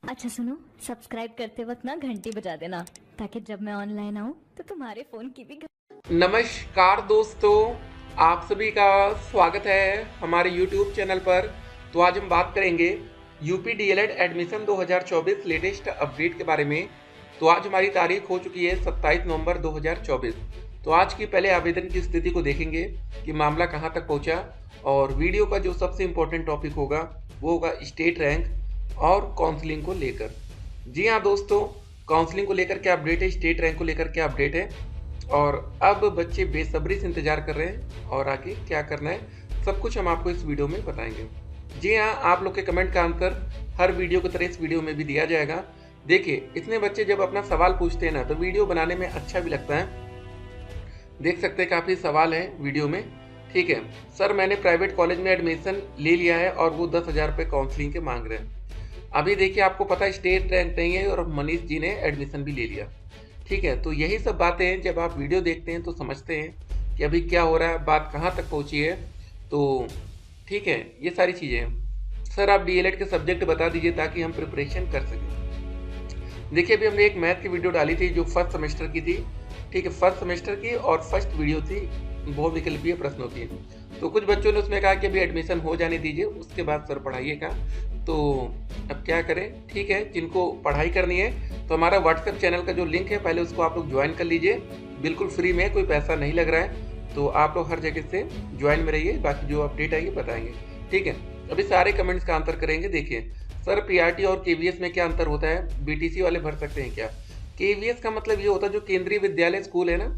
अच्छा सुनो, सब्सक्राइब करते वक्त ना घंटी बजा देना ताकि जब मैं ऑनलाइन आऊँ तो तुम्हारे फोन की भी नमस्कार दोस्तों, आप सभी का स्वागत है हमारे YouTube चैनल पर। तो आज हम बात करेंगे UP DElEd admission 2024 latest update के बारे में। तो आज हमारी तारीख हो चुकी है 27 नवंबर 2024। तो आज की पहले आवेदन की स्थिति को देखेंगे कि मामला कहां तक पहुंचा, और वीडियो का जो सबसे इम्पोर्टेंट टॉपिक होगा वो होगा स्टेट रैंक और काउंसलिंग को लेकर। जी हाँ दोस्तों, काउंसलिंग को लेकर क्या अपडेट है, स्टेट रैंक को लेकर क्या अपडेट है, और अब बच्चे बेसब्री से इंतजार कर रहे हैं और आगे क्या करना है सब कुछ हम आपको इस वीडियो में बताएंगे। जी हाँ, आप लोग के कमेंट का आंसर हर वीडियो की तरह इस वीडियो में भी दिया जाएगा। देखिए, इतने बच्चे जब अपना सवाल पूछते हैं ना तो वीडियो बनाने में अच्छा भी लगता है। देख सकते हैं काफ़ी सवाल हैं वीडियो में। ठीक है सर, मैंने प्राइवेट कॉलेज में एडमिशन ले लिया है और वो 10,000 रुपये काउंसलिंग के मांग रहे हैं। अभी देखिए, आपको पता है स्टेट रैंक नहीं है और मनीष जी ने एडमिशन भी ले लिया। ठीक है, तो यही सब बातें हैं, जब आप वीडियो देखते हैं तो समझते हैं कि अभी क्या हो रहा है, बात कहाँ तक पहुँची है। तो ठीक है, ये सारी चीज़ें हैं। सर आप डीएलएड के सब्जेक्ट बता दीजिए ताकि हम प्रिपरेशन कर सकें। देखिए, अभी हमने एक मैथ की वीडियो डाली थी जो फर्स्ट सेमेस्टर की थी। ठीक है, फर्स्ट सेमेस्टर की और फर्स्ट वीडियो थी, बहुविकल्पीय प्रश्नों की। तो कुछ बच्चों ने उसमें कहा कि अभी एडमिशन हो जाने दीजिए, उसके बाद सर पढ़ाइएगा। तो अब क्या करें। ठीक है, जिनको पढ़ाई करनी है तो हमारा व्हाट्सएप चैनल का जो लिंक है पहले उसको आप लोग ज्वाइन कर लीजिए, बिल्कुल फ्री में, कोई पैसा नहीं लग रहा है। तो आप लोग हर जगह से ज्वाइन में रहिए, बाकी जो अपडेट आएगी बताएंगे। ठीक है, अभी सारे कमेंट्स का आंसर करेंगे। देखिए सर, पीआरटी और केवीएस में क्या अंतर होता है, बीटीसी वाले भर सकते हैं क्या? केवीएस का मतलब ये होता है जो केंद्रीय विद्यालय स्कूल है ना,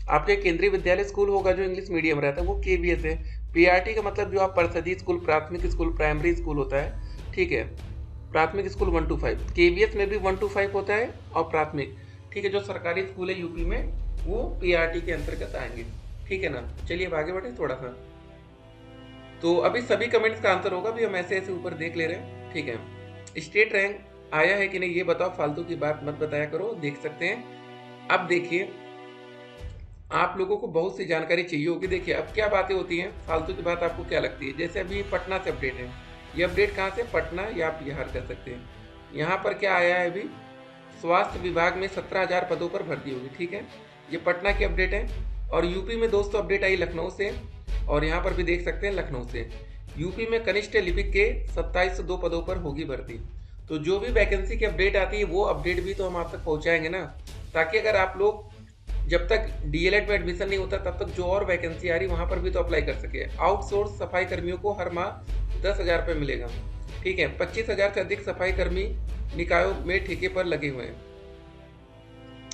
आपके केंद्रीय विद्यालय स्कूल होगा जो इंग्लिश मीडियम रहता है वो केवीएस है। पीआरटी का मतलब जो आप परिषदीय स्कूल, प्राथमिक स्कूल, प्राइमरी स्कूल होता है। ठीक है, प्राथमिक स्कूल 1 to 5, केवीएस में भी 1 to 5 होता है और प्राथमिक। ठीक है, जो सरकारी स्कूल है यूपी में वो पीआरटी के अंतर्गत आएंगे। ठीक है ना, चलिए अब आगे बढ़े थोड़ा सा। तो अभी सभी कमेंट्स का आंसर होगा, अभी हम ऐसे ऐसे ऊपर देख ले रहे हैं। ठीक है, स्टेट रैंक आया है कि नहीं ये बताओ, फालतू की बात मत बताया करो। देख सकते हैं, अब देखिए आप लोगों को बहुत सी जानकारी चाहिए होगी। देखिए अब क्या बातें होती हैं, फालतू की बात आपको क्या लगती है। जैसे अभी पटना से अपडेट है, ये अपडेट कहाँ से, पटना या आप बिहार कर सकते हैं। यहाँ पर क्या आया है, अभी स्वास्थ्य विभाग में 17,000 पदों पर भर्ती होगी। ठीक है, ये पटना की अपडेट है। और यूपी में दोस्तों अपडेट आई लखनऊ से, और यहाँ पर भी देख सकते हैं लखनऊ से। यूपी में कनिष्ठ लिपिक के 2702 पदों पर होगी भर्ती। तो जो भी वैकेंसी की अपडेट आती है वो अपडेट भी तो हम आप तक पहुँचाएंगे ना, ताकि अगर आप लोग जब तक डीएलएड में एडमिशन नहीं होता तब तक जो और वैकेंसी आ रही वहाँ पर भी तो अप्लाई कर सके। आउटसोर्स सफाई कर्मियों को हर माह 10,000 रुपये मिलेगा। ठीक है, 25,000 से अधिक सफाई कर्मी निकायों में ठेके पर लगे हुए हैं।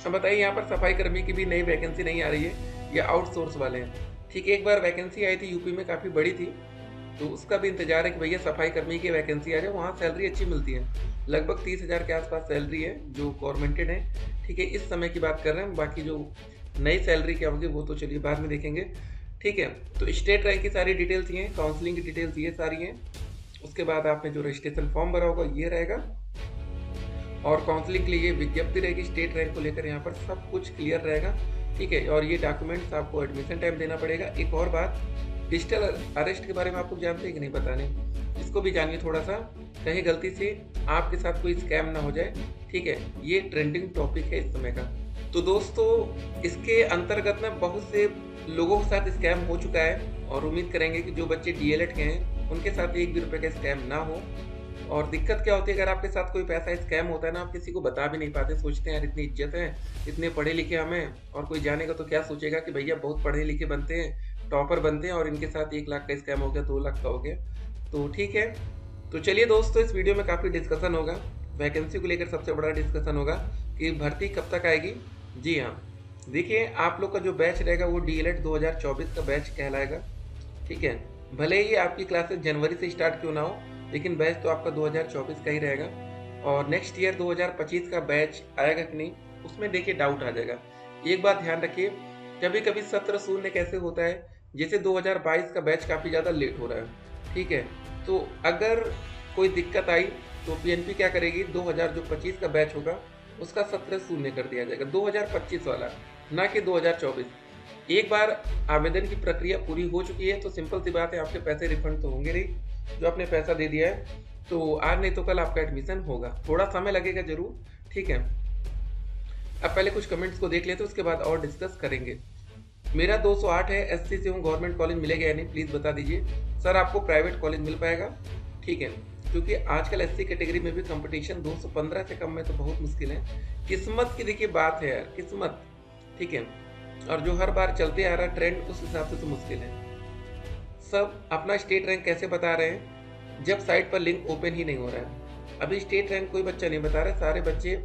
अब बताइए, यहाँ पर सफाई कर्मी की भी नई वैकेंसी नहीं आ रही है, ये आउटसोर्स वाले हैं। ठीक है, एक बार वैकेंसी आई थी यूपी में, काफ़ी बड़ी थी, तो उसका भी इंतजार है कि भैया सफाई कर्मी की वैकेंसी आ जाए। वहाँ सैलरी अच्छी मिलती है, लगभग 30,000 के आसपास सैलरी है जो गवर्नमेंटेड है। ठीक है, इस समय की बात कर रहे हैं, बाकी जो नई सैलरी क्या होगी वो तो चलिए बाद में देखेंगे। ठीक है, तो स्टेट रैंक की सारी डिटेल्स ये हैं, काउंसलिंग की डिटेल्स ये सारी हैं। उसके बाद आपने जो रजिस्ट्रेशन फॉर्म भरा होगा ये रहेगा, और काउंसलिंग के लिए विज्ञप्ति रहेगी स्टेट रैंक को लेकर, यहाँ पर सब कुछ क्लियर रहेगा। ठीक है, और ये डॉक्यूमेंट्स आपको एडमिशन टाइम देना पड़ेगा। एक और बात, डिजिटल अरेस्ट के बारे में आप लोग जानते हैं कि नहीं पता नहीं, इसको भी जानिए थोड़ा सा, कहीं गलती से आपके साथ कोई स्कैम ना हो जाए। ठीक है, ये ट्रेंडिंग टॉपिक है इस समय का। तो दोस्तों, इसके अंतर्गत में बहुत से लोगों के साथ स्कैम हो चुका है, और उम्मीद करेंगे कि जो बच्चे डीएलएड के हैं उनके साथ एक भी रुपये का स्कैम ना हो। और दिक्कत क्या होती है, अगर आपके साथ कोई पैसा स्कैम होता है ना, आप किसी को बता भी नहीं पाते, सोचते हैं यार इतनी इज्जत है, इतने पढ़े लिखे हमें, और कोई जानेगा तो क्या सोचेगा कि भैया बहुत पढ़े लिखे बनते हैं, टॉपर बनते हैं, और इनके साथ 1 लाख का स्कैम हो गया, 2 लाख का हो गया। तो ठीक है, तो चलिए दोस्तों, इस वीडियो में काफ़ी डिस्कशन होगा, वैकेंसी को लेकर सबसे बड़ा डिस्कशन होगा कि भर्ती कब तक आएगी। जी हाँ, देखिए आप लोग का जो बैच रहेगा वो डीएलएड 2024 का बैच कहलाएगा। ठीक है, भले ही आपकी क्लासेस जनवरी से स्टार्ट क्यों ना हो, लेकिन बैच तो आपका 2024 का ही रहेगा। और नेक्स्ट ईयर 2025 का बैच आएगा कि नहीं, उसमें देखिए डाउट आ जाएगा। एक बात ध्यान रखिए, कभी कभी सत्र शून्य कैसे होता है, जैसे 2022 का बैच काफ़ी ज़्यादा लेट हो रहा है। ठीक है, तो अगर कोई दिक्कत आई तो पीएनपी क्या करेगी, 2025 का बैच होगा उसका सत्र शून्य कर दिया जाएगा, 2025 वाला, ना कि 2024। एक बार आवेदन की प्रक्रिया पूरी हो चुकी है तो सिंपल सी बात है, आपके पैसे रिफंड तो होंगे नहीं, जो आपने पैसा दे दिया है तो आज नहीं तो कल आपका एडमिशन होगा, थोड़ा समय लगेगा जरूर, ठीक है। अब पहले कुछ कमेंट्स को देख लेते हैं, उसके बाद और डिस्कस करेंगे। मेरा 208 है, एससी से हूँ, गवर्नमेंट कॉलेज मिलेगा या नहीं प्लीज़ बता दीजिए। सर आपको प्राइवेट कॉलेज मिल पाएगा, ठीक है, क्योंकि आजकल एससी कैटेगरी में भी कंपटीशन 215 से कम में तो बहुत मुश्किल है। किस्मत की देखिए बात है यार, किस्मत, ठीक है, और जो हर बार चलते आ रहा ट्रेंड उस हिसाब से तो मुश्किल है। सब अपना स्टेट रैंक कैसे बता रहे हैं जब साइट पर लिंक ओपन ही नहीं हो रहा है। अभी स्टेट रैंक कोई बच्चा नहीं बता रहा, सारे बच्चे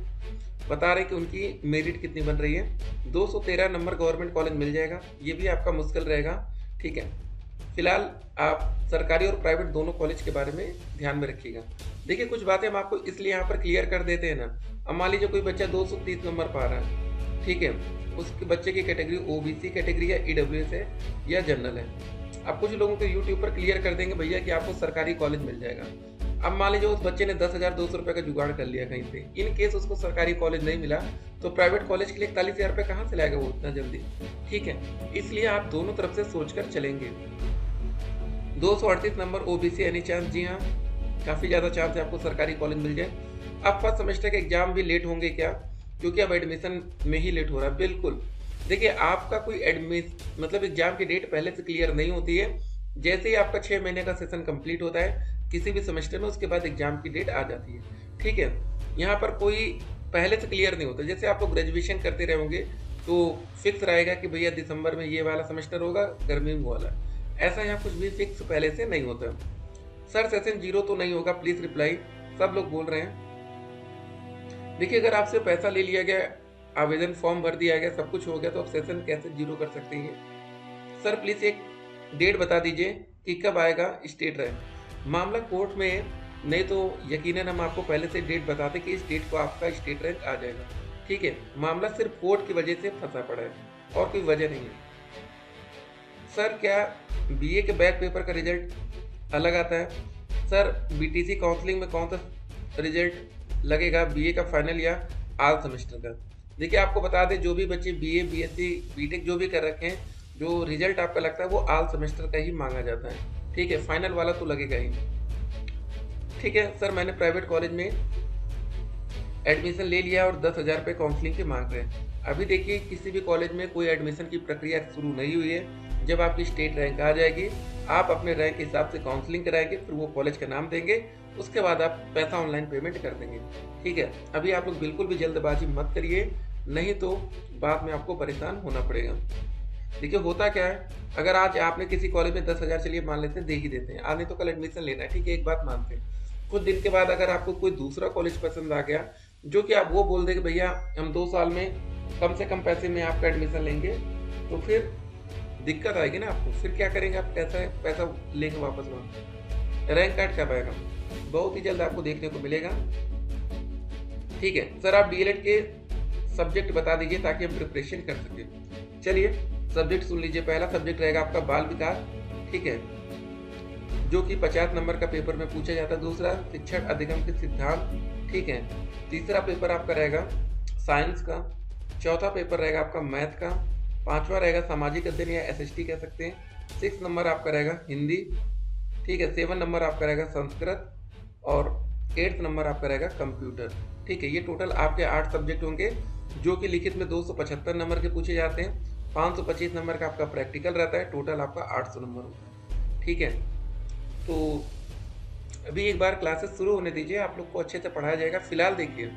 बता रहे कि उनकी मेरिट कितनी बन रही है। 213 नंबर गवर्नमेंट कॉलेज मिल जाएगा, ये भी आपका मुश्किल रहेगा, ठीक है। फिलहाल आप सरकारी और प्राइवेट दोनों कॉलेज के बारे में ध्यान में रखिएगा। देखिए कुछ बातें हम आपको इसलिए यहाँ पर क्लियर कर देते हैं ना। अब मान लीजिए कोई बच्चा 230 नंबर पा रहा है, ठीक है, उसके बच्चे की कैटेगरी ओबीसी कैटेगरी या ईडब्ल्यूएस है या जनरल है। अब कुछ लोगों को यूट्यूब पर क्लियर कर देंगे भैया कि आपको सरकारी कॉलेज मिल जाएगा। अब मान लीजिए उस बच्चे ने 10,200 रुपये का जुगाड़ कर लिया कहीं पे, इन केस उसको सरकारी कॉलेज नहीं मिला तो प्राइवेट कॉलेज के लिए 41,000 रुपये कहाँ से लाएगा वो इतना जल्दी, ठीक है। इसलिए आप दोनों तरफ से सोचकर चलेंगे। 238 नंबर ओबीसी एनी चांस, जी हाँ, काफ़ी ज़्यादा चांस है आपको सरकारी कॉलेज मिल जाए। अब फर्स्ट सेमेस्टर के एग्जाम भी लेट होंगे क्या, क्योंकि अब एडमिशन में ही लेट हो रहा है, बिल्कुल। देखिए आपका कोई मतलब एग्जाम की डेट पहले से क्लियर नहीं होती है। जैसे ही आपका 6 महीने का सेशन कंप्लीट होता है किसी भी सेमेस्टर में, उसके बाद एग्जाम की डेट आ जाती है, ठीक है। यहाँ पर कोई पहले से क्लियर नहीं होता। जैसे आप लोग ग्रेजुएशन करते रहेंगे तो फिक्स रहेगा कि भैया दिसंबर में ये वाला सेमेस्टर होगा, गर्मी में वाला, ऐसा यहाँ कुछ भी फिक्स पहले से नहीं होता। सर सेशन 0 तो नहीं होगा, प्लीज रिप्लाई, सब लोग बोल रहे हैं। देखिए अगर आपसे पैसा ले लिया गया, आवेदन फॉर्म भर दिया गया, सब कुछ हो गया, तो आप सेशन कैसे 0 कर सकते हैं। सर प्लीज एक डेट बता दीजिए कि कब आएगा स्टेट रैंक। मामला कोर्ट में नहीं तो यकीनन हम आपको पहले से डेट बताते कि इस डेट को आपका स्टेट रैंक आ जाएगा, ठीक है। मामला सिर्फ कोर्ट की वजह से फंसा पड़ा है और कोई वजह नहीं है। सर क्या बीए के बैक पेपर का रिजल्ट अलग आता है? सर बीटीसी काउंसलिंग में कौन सा रिजल्ट लगेगा, बीए का फाइनल या आल सेमेस्टर का? देखिए आपको बता दें, जो भी बच्चे बीए बीएससी बीटेक जो भी कर रखे हैं, जो रिजल्ट आपका लगता है वो आल सेमेस्टर का ही मांगा जाता है, ठीक है, फाइनल वाला तो लगेगा ही, ठीक है। सर मैंने प्राइवेट कॉलेज में एडमिशन ले लिया और 10,000 रुपये काउंसलिंग के मांग रहे हैं। अभी देखिए किसी भी कॉलेज में कोई एडमिशन की प्रक्रिया शुरू नहीं हुई है। जब आपकी स्टेट रैंक आ जाएगी, आप अपने रैंक के हिसाब से काउंसलिंग कराएंगे, फिर वो कॉलेज का नाम देंगे, उसके बाद आप पैसा ऑनलाइन पेमेंट कर देंगे, ठीक है। अभी आप लोग बिल्कुल भी जल्दबाजी मत करिए, नहीं तो बाद में आपको परेशान होना पड़ेगा। देखिए होता क्या है, अगर आज आपने किसी कॉलेज में 10,000 चलिए मान लेते हैं दे ही देते हैं, आज नहीं तो कल एडमिशन लेना है, ठीक है, एक बात मानते हैं। कुछ दिन के बाद अगर आपको कोई दूसरा कॉलेज पसंद आ गया, जो कि आप वो बोल दें कि भैया हम 2 साल में कम से कम पैसे में आपका एडमिशन लेंगे, तो फिर दिक्कत आएगी ना आपको। फिर क्या करेंगे आप, कैसा पैसा लेंगे वापस वहाँ, रैंक कार्ड कब आएगा? बहुत ही जल्द आपको देखने को मिलेगा, ठीक है। सर आप डीएलएड के सब्जेक्ट बता दीजिए ताकि हम प्रिपरेशन कर सकें। चलिए सब्जेक्ट सुन लीजिए। पहला सब्जेक्ट रहेगा आपका बाल विकास, ठीक है, जो कि 50 नंबर का पेपर में पूछा जाता है। दूसरा शिक्षण अधिगम के सिद्धांत, ठीक है। तीसरा पेपर आपका रहेगा साइंस का। चौथा पेपर रहेगा आपका मैथ का। पांचवा रहेगा सामाजिक अध्ययन या एसएसटी कह सकते हैं। 6 नंबर आपका रहेगा हिंदी, ठीक है। 7 नंबर आपका रहेगा संस्कृत और 8 नंबर आपका रहेगा कंप्यूटर, ठीक है। ये टोटल आपके 8 सब्जेक्ट होंगे, जो कि लिखित में 275 नंबर के पूछे जाते हैं। 525 नंबर का आपका प्रैक्टिकल रहता है, टोटल आपका 800 नंबर होता है, ठीक है। तो अभी एक बार क्लासेस शुरू होने दीजिए, आप लोग को अच्छे से पढ़ाया जाएगा। फिलहाल देखिए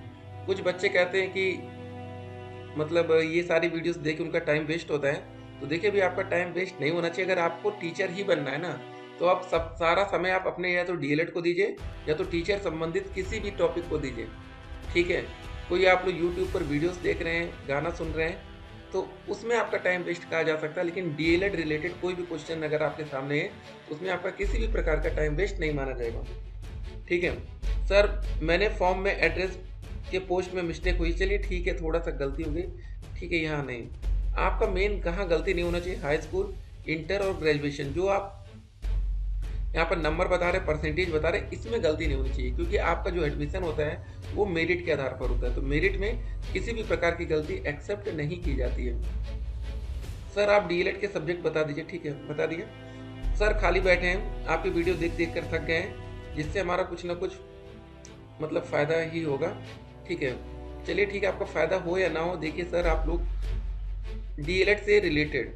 कुछ बच्चे कहते हैं कि मतलब ये सारी वीडियोस देख के उनका टाइम वेस्ट होता है, तो देखिए भी आपका टाइम वेस्ट नहीं होना चाहिए। अगर आपको टीचर ही बनना है ना, तो आप सारा समय आप अपने या तो डीएलएड को दीजिए या तो टीचर संबंधित किसी भी टॉपिक को दीजिए, ठीक है। कोई आप लोग यूट्यूब पर वीडियोस देख रहे हैं, गाना सुन रहे हैं, तो उसमें आपका टाइम वेस्ट कहा जा सकता है, लेकिन डीएलएड रिलेटेड कोई भी क्वेश्चन अगर आपके सामने है, उसमें आपका किसी भी प्रकार का टाइम वेस्ट नहीं माना जाएगा, ठीक है। सर मैंने फॉर्म में एड्रेस के पोस्ट में मिस्टेक हुई, चलिए ठीक है, थोड़ा सा गलती हो गई, ठीक है। यहाँ नहीं, आपका मेन कहाँ गलती नहीं होना चाहिए, हाई स्कूल, इंटर और ग्रेजुएशन, जो आप यहाँ पर नंबर बता रहे, परसेंटेज बता रहे, इसमें गलती नहीं होनी चाहिए, क्योंकि आपका जो एडमिशन होता है वो मेरिट के आधार पर होता है। तो मेरिट में किसी भी प्रकार की गलती एक्सेप्ट नहीं की जाती है। सर आप डीएलएड के सब्जेक्ट बता दीजिए, ठीक है, बता दिए। सर खाली बैठे हैं, आपकी वीडियो देख देख कर थक गए हैं, जिससे हमारा कुछ ना कुछ मतलब फ़ायदा ही होगा। ठीक है, चलिए ठीक है, आपका फ़ायदा हो या ना हो, देखिए सर आप लोग डीएलएड से रिलेटेड,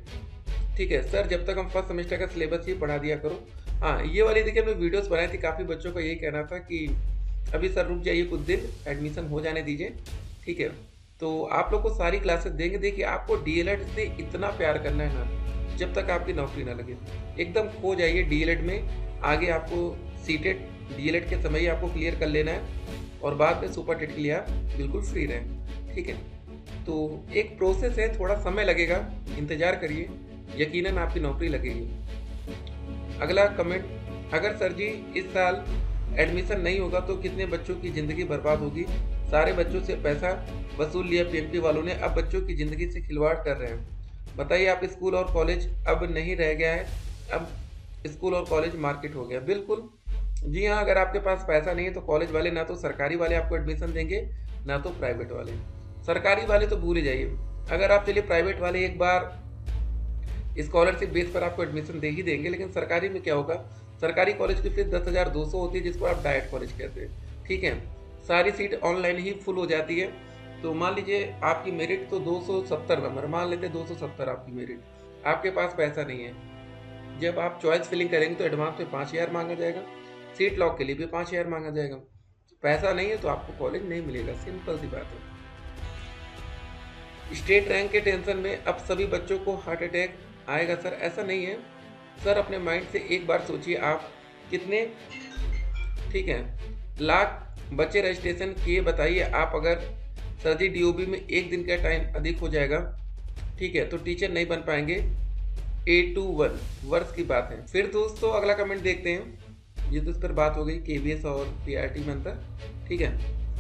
ठीक है सर, जब तक हम फर्स्ट सेमेस्टर का सिलेबस ही पढ़ा दिया करो। हाँ, ये वाली देखिए हमने वीडियोस बनाई थी, काफ़ी बच्चों का यही कहना था कि अभी सर रुक जाइए कुछ दिन, एडमिशन हो जाने दीजिए। ठीक है, तो आप लोग को सारी क्लासेस देंगे। देखिए आपको डीएलएड से इतना प्यार करना है ना, जब तक आपकी नौकरी ना लगे एकदम खो जाइए डीएलएड में। आगे आपको सीटेट डीएलएड के समय ही आपको क्लियर कर लेना है और बाद में सुपर टेट के लिए आप बिल्कुल फ्री रहें। ठीक है, तो एक प्रोसेस है, थोड़ा समय लगेगा, इंतज़ार करिए, यकीनन आपकी नौकरी लगेगी। अगला कमेंट, अगर सर जी इस साल एडमिशन नहीं होगा तो कितने बच्चों की ज़िंदगी बर्बाद होगी? सारे बच्चों से पैसा वसूल लिया पीएमटी वालों ने, अब बच्चों की ज़िंदगी से खिलवाड़ कर रहे हैं। बताइए, आप स्कूल और कॉलेज अब नहीं रह गया है, अब स्कूल और कॉलेज मार्केट हो गया। बिल्कुल जी हाँ, अगर आपके पास पैसा नहीं है तो कॉलेज वाले ना तो सरकारी वाले आपको एडमिशन देंगे ना तो प्राइवेट वाले। सरकारी वाले तो भूल ही जाइए, अगर आप चलिए प्राइवेट वाले एक बार स्कॉलरशिप बेस पर आपको एडमिशन दे ही देंगे, लेकिन सरकारी में क्या होगा, सरकारी कॉलेज की फीस 10,200 होती है, जिसको आप डाइट कॉलेज कहते हैं। ठीक है, सारी सीट ऑनलाइन ही फुल हो जाती है। तो मान लीजिए आपकी मेरिट तो 270 नंबर, मान लेते 270 आपकी मेरिट, आपके पास पैसा नहीं है, जब आप चॉइस फिलिंग करेंगे तो एडवांस में 5,000 मांगा जाएगा, सीट लॉक के लिए भी 5,000 मांगा जाएगा। पैसा नहीं है तो आपको कॉलेज नहीं मिलेगा, सिंपल सी बात है। स्टेट रैंक के टेंशन में अब सभी बच्चों को हार्ट अटैक आएगा सर, ऐसा नहीं है सर, अपने माइंड से एक बार सोचिए आप कितने, ठीक है, लाख बच्चे रजिस्ट्रेशन किए, बताइए आप अगर सर जी डीओबी में एक दिन का टाइम अधिक हो जाएगा, ठीक है, तो टीचर नहीं बन पाएंगे। 821 वर्ष की बात है। फिर दोस्तों अगला कमेंट देखते हैं, ये तो इस पर बात हो गई केवीएस और पीआरटी में अंतर। ठीक है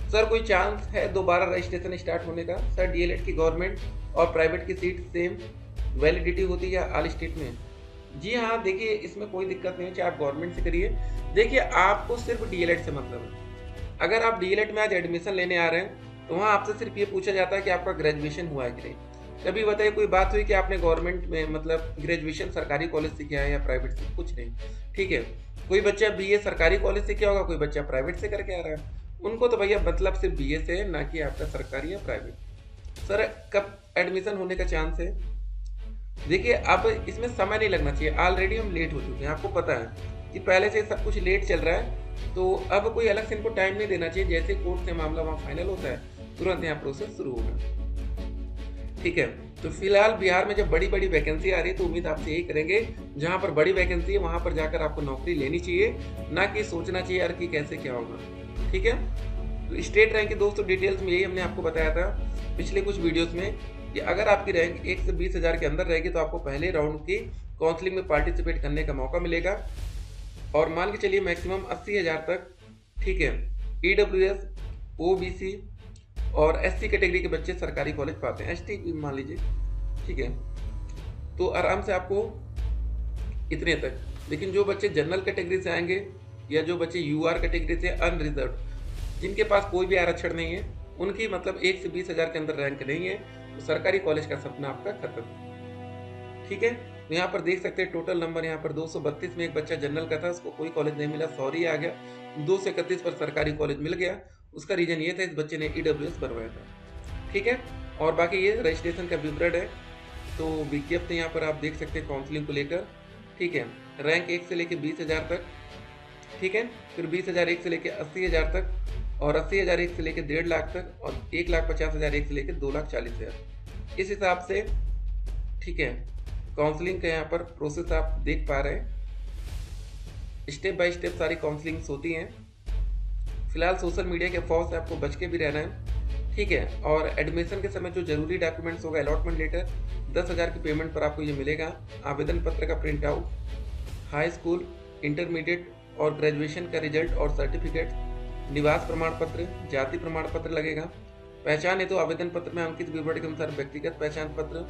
सर, कोई चांस है दोबारा रजिस्ट्रेशन स्टार्ट होने का? सर डीएलएड की गवर्नमेंट और प्राइवेट की सीट सेम वैलिडिटी होती है या ऑल स्टेट में? जी हाँ, देखिए इसमें कोई दिक्कत नहीं है, चाहे आप गवर्नमेंट से करिए। देखिए आपको सिर्फ डीएलएड से मतलब है। अगर आप डीएलएड में आज एडमिशन लेने आ रहे हैं तो वहाँ आपसे सिर्फ ये पूछा जाता है कि आपका ग्रेजुएशन हुआ है कि नहीं। कभी बताइए कोई बात हुई कि आपने गवर्नमेंट में मतलब ग्रेजुएशन सरकारी कॉलेज से किया है या प्राइवेट से? कुछ नहीं। ठीक है, कोई बच्चा बीए सरकारी कॉलेज से किया होगा, कोई बच्चा प्राइवेट से करके आ रहा है, उनको तो भैया मतलब सिर्फ बीए से है, ना कि आपका सरकारी या प्राइवेट। सर कब एडमिशन होने का चांस है? देखिए अब इसमें समय नहीं लगना चाहिए, ऑलरेडी हम लेट हो चुके हैं, आपको पता है कि पहले से सब कुछ लेट चल रहा है, तो अब कोई अलग से इनको टाइम नहीं देना चाहिए। जैसे कोर्ट से मामला वहाँ फाइनल होता है तुरंत यहाँ प्रोसेस शुरू होगा। ठीक है, तो फिलहाल बिहार में जब बड़ी बड़ी वैकेंसी आ रही है तो उम्मीद आपसे यही करेंगे, जहाँ पर बड़ी वैकेंसी है वहाँ पर जाकर आपको नौकरी लेनी चाहिए, ना कि सोचना चाहिए यार कि कैसे क्या होगा। ठीक है, तो स्टेट रैंक की दोस्तों डिटेल्स में यही हमने आपको बताया था पिछले कुछ वीडियोस में कि अगर आपकी रैंक 1 से 20,000 के अंदर रहेगी तो आपको पहले राउंड की काउंसलिंग में पार्टिसिपेट करने का मौका मिलेगा, और मान के चलिए मैक्सिमम 80,000 तक। ठीक है, ईडब्ल्यूएस, ओबीसी और एससी कैटेगरी के बच्चे सरकारी कॉलेज पाते हैं, एसटी मान लीजिए। ठीक है, तो आराम से आपको इतने तक। लेकिन जो बच्चे जनरल कैटेगरी से आएंगे या जो बच्चे यूआर कैटेगरी से अनरिजर्व, जिनके पास कोई भी आरक्षण नहीं है, उनकी मतलब 1 से 20,000 के अंदर रैंक नहीं है, तो सरकारी कॉलेज का सपना आपका खत्म। ठीक है, तो यहाँ पर देख सकते हैं टोटल नंबर यहाँ पर 232 में एक बच्चा जनरल का था, उसको कोई कॉलेज नहीं मिला, सॉरी आ गया। 2 से 31 पर सरकारी कॉलेज मिल गया, उसका रीजन ये था इस बच्चे ने ईडब्ल्यूएस बनवाया था। ठीक है, और बाकी ये रजिस्ट्रेशन का विवरण है, तो विज्ञप्ति यहाँ पर आप देख सकते हैं काउंसलिंग को लेकर। ठीक है, रैंक 1 से लेकर 20,000 तक। ठीक है, फिर 20,000 1 से लेकर 80,000 तक, और 80,000 1 से लेकर 1.5 लाख तक, और 1,50,000 1 से लेकर 2,40,000 इस हिसाब से। ठीक है, काउंसलिंग का यहाँ पर प्रोसेस आप देख पा रहे हैं, स्टेप बाय स्टेप सारी काउंसलिंग्स होती हैं। फिलहाल सोशल मीडिया के अफवाह से आपको बच के भी रहना है। ठीक है, और एडमिशन के समय जो जरूरी डॉक्यूमेंट्स होगा, अलॉटमेंट लेटर 10,000 की पेमेंट पर आपको ये मिलेगा, आवेदन पत्र का print out, high school, intermediate और ग्रेजुएशन का रिजल्ट और सर्टिफिकेट, निवास प्रमाण पत्र, जाति प्रमाण पत्र लगेगा, पहचान हेतु आवेदन पत्र में अंकित विवरण के अनुसार व्यक्तिगत पहचान पत्र,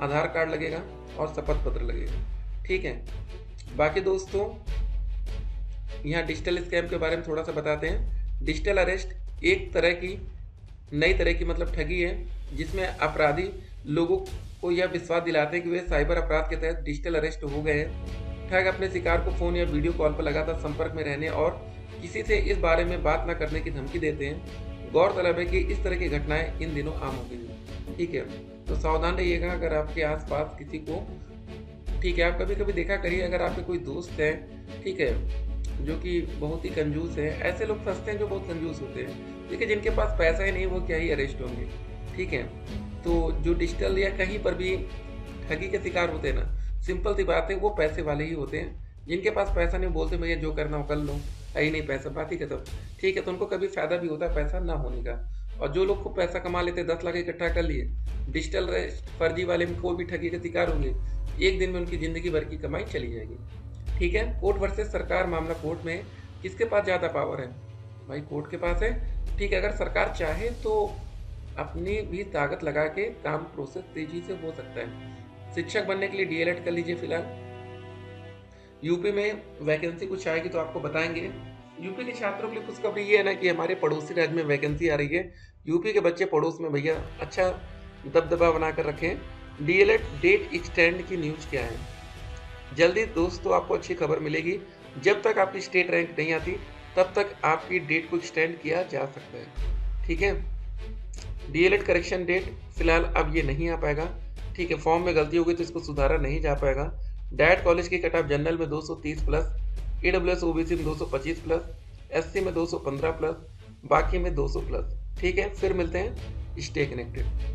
आधार कार्ड लगेगा और शपथ पत्र लगेगा। ठीक है, बाकी दोस्तों यहाँ डिजिटल स्कैम के बारे में थोड़ा सा बताते हैं। डिजिटल अरेस्ट एक तरह की नई तरह की मतलब ठगी है, जिसमें अपराधी लोगों को यह विश्वास दिलाते हैं कि वे साइबर अपराध के तहत डिजिटल अरेस्ट हो गए हैं। ठग अपने शिकार को फोन या वीडियो कॉल पर लगातार संपर्क में रहने और किसी से इस बारे में बात ना करने की धमकी देते हैं। गौरतलब है कि इस तरह की घटनाएं इन दिनों आम हो गई हैं। ठीक है, तो सावधान रहिएगा अगर आपके आसपास किसी को, ठीक है, आप कभी कभी देखा करिए अगर आपके कोई दोस्त है, ठीक है, जो कि बहुत ही कंजूस है, ऐसे लोग फंसते हैं जो बहुत कंजूस होते हैं। ठीक है, जिनके पास पैसा ही नहीं वो क्या ही अरेस्ट होंगे। ठीक है, तो जो डिजिटल या कहीं पर भी ठगी के शिकार होते हैं ना, सिंपल सी बात है, वो पैसे वाले ही होते हैं। जिनके पास पैसा नहीं बोलते भैया जो करना हो कर लो, है ही नहीं पैसा, बात ही खत्म। ठीक है, तो उनको कभी फायदा भी होता है पैसा ना होने का। और जो लोग खूब पैसा कमा लेते हैं, 10 लाख इकट्ठा कर लिए, डिजिटल फर्जी वाले में कोई भी ठगी के शिकार होंगे, एक दिन में उनकी जिंदगी भर की कमाई चली जाएगी। ठीक है, कोर्ट वर्सेस सरकार मामला कोर्ट में, किसके पास ज़्यादा पावर है? भाई कोर्ट के पास है। ठीक है, अगर सरकार चाहे तो अपनी भी ताकत लगा के काम प्रोसेस तेजी से हो सकता है। शिक्षक बनने के लिए डीएलएड कर लीजिए। फिलहाल यूपी में वैकेंसी कुछ आएगी तो आपको बताएंगे। यूपी के छात्रों के लिए खुशखबरी ये है ना कि हमारे पड़ोसी राज्य में वैकेंसी आ रही है। यूपी के बच्चे पड़ोस में भैया अच्छा दबदबा बना कर रखें। डीएलएड डेट एक्सटेंड की न्यूज़ क्या है? जल्दी दोस्तों आपको अच्छी खबर मिलेगी। जब तक आपकी स्टेट रैंक नहीं आती तब तक आपकी डेट को एक्सटेंड किया जा सकता है। ठीक है, डीएलएड करेक्शन डेट फिलहाल अब ये नहीं आ पाएगा। ठीक है, फॉर्म में गलती हो गई तो इसको सुधारा नहीं जा पाएगा। डाइट कॉलेज की कट ऑफ जनरल में 230 प्लस, ईडब्ल्यूएस ओबीसी में 225 प्लस, एससी में 215 प्लस, बाकी में 200 प्लस। ठीक है, फिर मिलते हैं स्टे कनेक्टेड।